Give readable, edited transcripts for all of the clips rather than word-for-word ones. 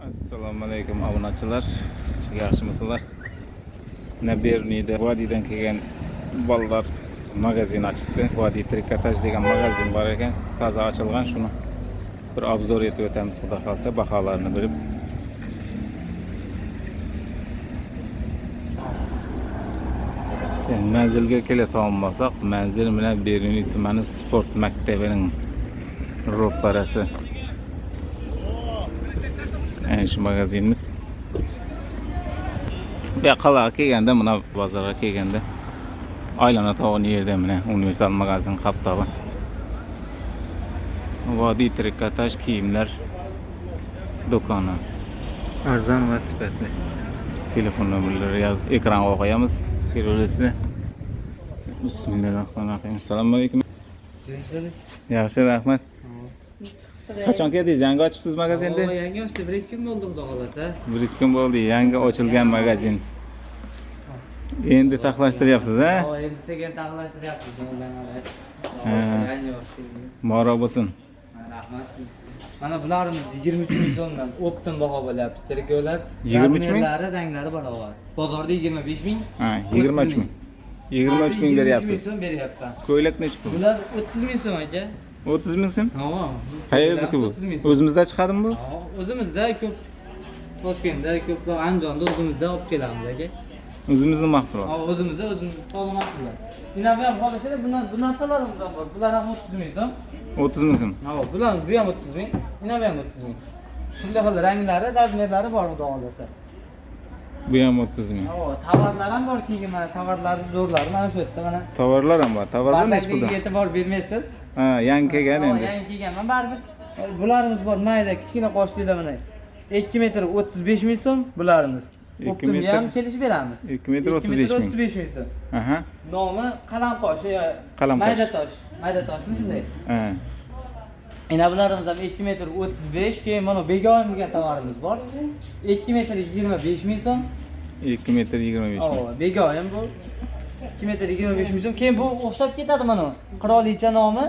Assalomu alaykum obunachilar. Yaxshimisizlar? Naberniyda Vodidan kelgan bolalar magazin ochibdi. Vodiy trikotaj degan magazin bor ekan. Toza ochilgan, shuni bir obzor etib o'tamiz, xudo xolsa, baholarini bilib. Manzilga keladigan bo'lsak, manzil bilan Beruniy tumani sport maktabining ro'parasi. Şu magazinimiz. Bir qalağa kelganda, mana bozorga kelganda aylana to'g'ri yerda mana universal magazin Qaptag'i. Vodiy trikotaj kiyimlar do'koni. Arzon va sifatli. Telefon nomerlari yozib ekranga qo'yamiz. Ko'rasizlar. Bismillahirrohmanirrohim. Assalomu alaykum. Yaxshi, rahmat. Qachon keldingiz? Yangi ochibsiz magazinda? Yangi ochdi, 1-2 kun bo'ldi, xudo xolasa. 1-2 kun bo'ldi, yangi ochilgan magazin. Endi taxlashtiryapsiz, ha? Endi sekin taxlashtiryapmiz. Yangi ochdi. Moro bo'lsin. Rahmat. Mana bularimiz 23 ming so'mdan optim baho bo'lyapti. Trikolar 23 ming? Ranglari barobar. Bozorda 25 ming. Ha, 23 ming. 23 ming beryapsiz. 23 ming beryapman. Ko'ylak necha pul? Bular 30 ming so'm aka. 30 ming so'm? Ha. Qayerdaki bu? O'zimizda chiqadimi bu? Ha, o'zimizda ko'p. Toshkentda ko'p, Andijonda o'zimizda olib kelamiz aka. O'zimizning mahsulot. Ha, o'zimizda qo'lga mahsulot. Bular ham xohlasalar, bu narsalarimiz ham bor. Bular ham 30 ming so'm. 30 ming so'm. Ha, bular bu ham 30 ming. Yana bu ham 30 ming. Shunday xil ranglari, razmerlari bor, xudo xolasa. Bu ham 30 ming. Ha, tovarlar ham bor, keyin mana tovarlari zo'rlari mana shu yerda mana. Tovarlar ham bor. Tovarlar necha puldan? E'tibor bermaysiz. Ha, yangi kelgan endi. Yangi kelganman, baribir. Bularimiz bor, mayda, kichkina qoshlilar mana. 2 metr 35 ming so'm bularimiz. 2 metr ham kelishib beramiz. 2 metr 35 ming. 35 ming so'm. Aha. Nomi Qalamqosh, Qalamqosh. Mayda toshmi shunday? Ha. Ina bularimiz ham 2 metr 35, keyin mana begoyim degan tovarimiz bor. 2 metr 25 ming so'm. 2 metr 25 ming. Ha, begoyim bu. 2 metr 25 ming so'm. Keyin bu o'xshab ketadi mana. Qirolicha nomi.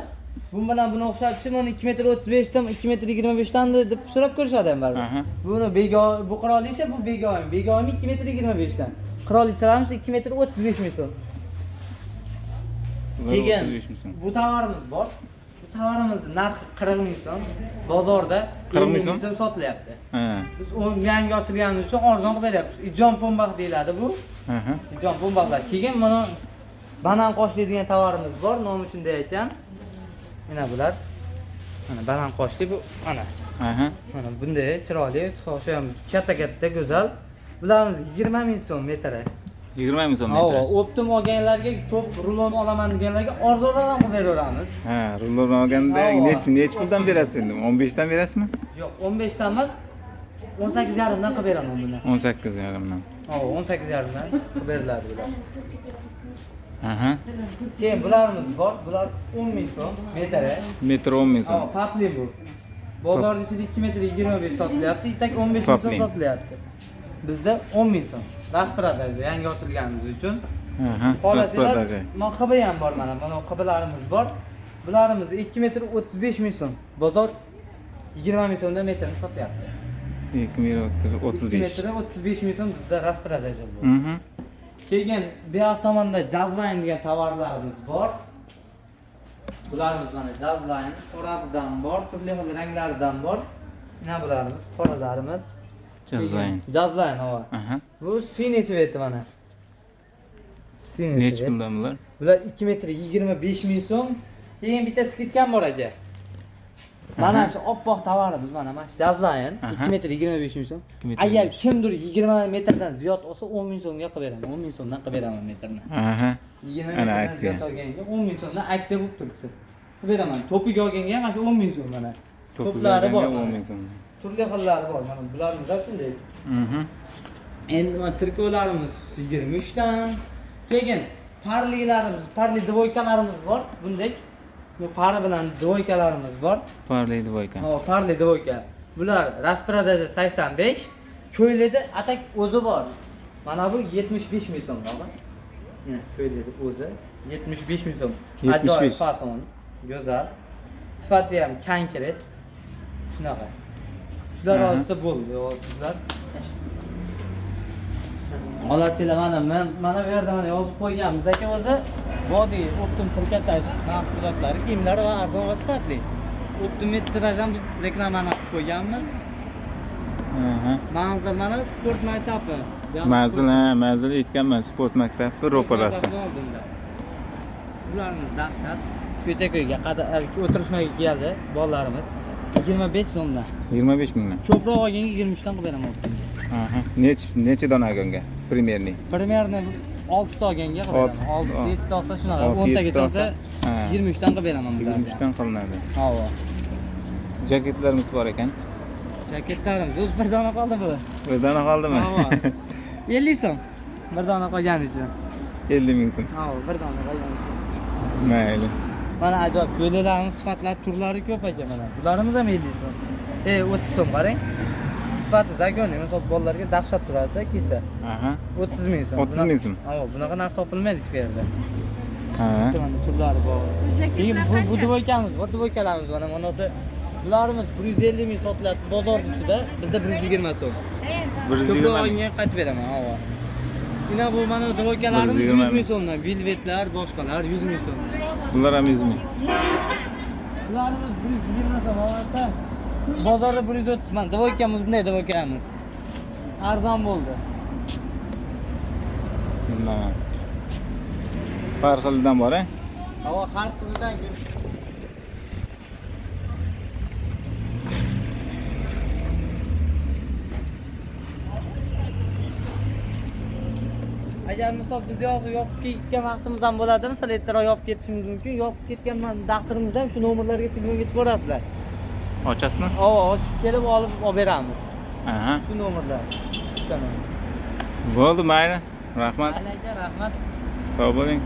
Bu bilan buni o'xshatishim, mana 2 metr 35 dan 2 metr 25 dan deb so'rab ko'rishadi ham baribir. Buni bu qirolicha, bu begoyim. Begoyim 2 metr 25 dan. Qirolichalarimiz 2 metr 35 ming so'm. Keyin bu tovarimiz bor. Bu tovarimizni narxi 40 ming so'm. Bozorda 40 ming so'm sotilyapti. Ha. Biz yangi ochilganimiz uchun arzon qilib beryapmiz. Ijon pombax deyiladi bu. Aha. Ijon pombaxlar. Keyin mana banan qoshli degan tovarimiz bor. Nomi shunday ekan. Mana bular. Mana banan qoshli bu ana. Aha. Mana bunday chiroyli, qoshi ham katta-katta go'zal. Bularimiz 20 ming so'm metri. 20 ming so'm Ha, metri. optim olganlarga, ko'p rulon olaman deganlarga arzonroq ham qilib beraveramiz. Ha, rulon olganda necha puldan berasiz endi? 15 dan berasizmi? Yo'q, 15 dan emas, 18,5 dan qilib beraman buni. 18,5 dan. Ha, 18,5 dan qilib beriladi bular. Aha. Keyin bularimiz bor. Bular 10 ming so'm metri. Metr 10 ming Ha, so'm. papli bu. Bozorda ichida 2 metr 25 sotilyapti, itak 15 ming so'm sotilyapti. Bizda 10 ming so'm. Rasprodaja yangi ochilganimiz uchun. Aha. Rasprodaja. Mana qibi ham bor mana. Mana qibilarimiz bor. Bularimiz 2 metr 35 ming so'm. Bozor 20 ming so'mdan metrini sotyapti. 2 metr 35. 2 metr 35 ming so'm bizda rasprodaja bu. Mhm. Keyin bu yoq tomonda Jazvayn degan tovarlarimiz bor. Bularimiz mana Jazvayn, qorasidan bor, turli xil ranglaridan bor. Mana bularimiz, qoralarimiz. Jazvayn. Jazvayn, ha. Aha. Bu siniy sveti mana. Siniy Necha svet. puldan bular? Bular 2 metr 25 ming so'm. Keyin bitta skitkam bor aka. Mana shu oppoq tovarimiz mana Jazvayn 2 metr 25 ming so'm. Agar kimdir 20 metrdan ziyod olsa 10 ming so'mga qilib beraman. 10 ming so'mdan qilib beraman metrni. Aha. 20 Ana metrdan aksiya. ziyod olganga 10 ming so'mdan aksiya bo'lib turibdi. Qilib beraman. To'piga olganga ham mana shu 10 ming so'm mana. To'plari bor. 10 ming so'm. Turli xillari bor. Mana bularimiz ham shunday. Mhm. Endi mana trikolarimiz 23 dan. Keyin parlilarimiz, parli dvoykalarimiz bor. Bunday bu pari bilan dvoykalarimiz bor. Parli dvoyka. Ha, parli dvoyka. Bular rasprodaja 85. Ko'ylida atak o'zi bor. Mana bu 75 ming so'm bor. Mana ko'ylida o'zi 75 ming so'm. 75. Ajoyib fason, go'zal. Sifati ham konkret. Shunaqa. Shular olsa bo'ldi, sizlar. Olasizlar mana bu yerda mana yozib qo'yganmiz aka o'zi. Vodiy optim trikotaj mahsulotlari, kiyimlari va arzon va sifatli. Optim metraj ham reklamani qilib qo'yganmiz. Manzil mana sport maktabi. Manzil aytganman, sport maktabi ro'parasi. Ularimiz dahshat. Ko'cha-ko'yga o'tirishmaga keldi bolalarimiz. 25 so'mdan. 25 mingdan. Ko'proq olganga 23 dan qilib beraman. Necha dona olganga? Primerni. Primerni 6 ta olganga qilib beraman. 6 7 ta olsa shunaqa, 10 tagacha olsa 23 dan qilib beraman bularga. 23 dan qilinadi. Havo. Jaketlarimiz bor ekan. Jaketlarimiz o'z bir dona qoldi bu. Bir dona qoldimi? Havo. 50 so'm. Bir dona qolgani uchun. 50 ming so'm. Havo, bir dona qolgani uchun. Mayli. Mana ajoyib ko'ylaklarimiz sifatlari turlari ko'p ekan mana. Bularimiz ham 50 so'm. 30 so'm qarang. Sifati zagonli, misol bolalarga dahshat turadi-da kiysa. 30 ming so'm. 30 ming so'm. Havo, bunaqa narx topilmaydi hech qayerda. Ha. Mana turlari bor. Keyin bu dvoykamiz, bu dvoykalarimiz mana bunisi. Bularimiz 150 ming sotiladi bozor ichida, bizda 120 so'm. 120 ming qaytib beraman, havo. Yine bu mana dvoykalarimiz 100 ming so'mdan, velvetlar, boshqalar 100 ming so'm. Bular ham 100 ming. Bularimiz 120 so'm, havo. Bozorda 130 man. Dvoykamiz bunday dvoykamiz. Arzon bo'ldi. Bundan. Har xildan bor, a? Havo har xildan. Agar misol biz yozib yopib ketgan vaqtimiz ham bo'ladi, misol ertaroq yopib ketishimiz mumkin. Yopib ketgan daftarimizda ham shu nomerlarga telefon etib ko'rasizlar. Ochasizmi? Ochib kelib olib beramiz. Shu nomerlar. Bo'ldi, mayli. Rahmat. Rahmat. Sog' bo'ling.